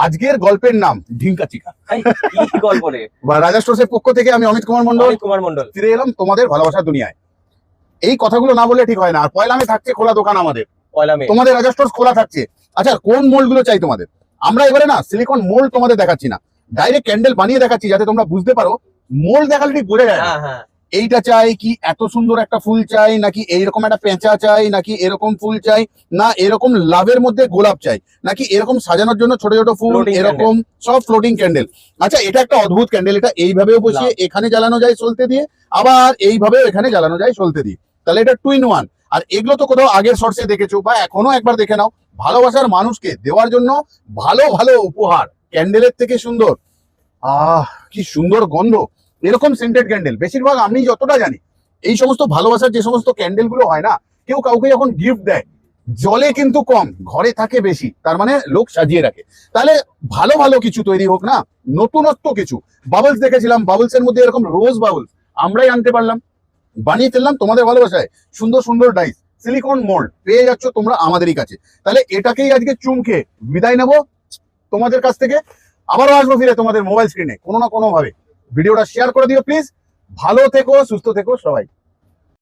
আজকের গল্পের নাম ঢিঙ্কা চিকা। কি গল্প রে? রাজা স্টোর্সের পক্ষ থেকে আমি অমিত কুমার মন্ডল ফিরে এলাম তোমাদের ভালোবাসার দুনিয়ায়। এই কথাগুলো না বললে ঠিক হয় না। আর পয়লা মে থাকছে খোলা দোকান আমাদের, পয়লা মে তোমাদের রাজা স্টোর্স খোলা থাকছে। আচ্ছা, কোন মোল্ড গুলো চাই তোমাদের? আমরা এবারে না সিলিকন মোল্ড তোমাদের দেখাচ্ছি না, ডাইরেক্ট ক্যান্ডেল বানিয়ে দেখাচ্ছি যাতে তোমরা বুঝতে পারো। মোল্ড দেখালে ঠিক বোঝা যায় না এইটা চাই কি এত সুন্দর একটা ফুল চাই, নাকি এইরকম একটা পেঁচা চাই, নাকি এরকম ফুল চাই, না এরকম লাভের মধ্যে গোলাপ চাই, নাকি এরকম সাজানোর জন্য ছোট ছোট ফুল, এরকম সব ফ্লোটিং ক্যান্ডেল। আচ্ছা, এটা একটা অদ্ভুত ক্যান্ডেল। এটা এইভাবেও বসিয়ে এখানে জ্বালানো যায় সলতে দিয়ে, আবার এইভাবেও এখানে জ্বালানো যায় সলতে দিয়ে। তাহলে এটা 2 in 1। আর এগুলো তো কোথাও আগের শর্টসে দেখেছো বা এখনো একবার দেখে নাও। ভালোবাসার মানুষকে দেওয়ার জন্য ভালো ভালো উপহার, ক্যান্ডেলের থেকে সুন্দর। কি সুন্দর গন্ধ এরকম সেন্টেড ক্যান্ডেল। বেশিরভাগ আমি যতটা জানি এই সমস্ত ভালোবাসার যে সমস্ত ক্যান্ডেল গুলো হয় না, কেউ কাউকে যখন গিফট দেয় জলে কিন্তু কম, ঘরে থাকে বেশি, তার মানে লোক সাজিয়ে রাখে। তাহলে ভালো ভালো কিছু তৈরি হোক না, নতুনত্ব কিছু। বাবলস দেখেছিলাম, বাবলস এর মধ্যে এরকম রোজ বাবলস আমরাই আনতে পারলাম, বানিয়ে ফেললাম তোমাদের ভালোবাসায়। সুন্দর সুন্দর ডাইস, সিলিকন মোল্ড পেয়ে যাচ্ছ তোমরা আমাদেরই কাছে। তাহলে এটাকেই আজকে চুমকে বিদায় নেবো তোমাদের কাছ থেকে। আবারও আসবো ফিরে তোমাদের মোবাইল স্ক্রিনে কোনো না কোনো ভাবে। ভিডিওটা শেয়ার করে দিও প্লিজ। ভালো থেকো, সুস্থ থেকো সবাই।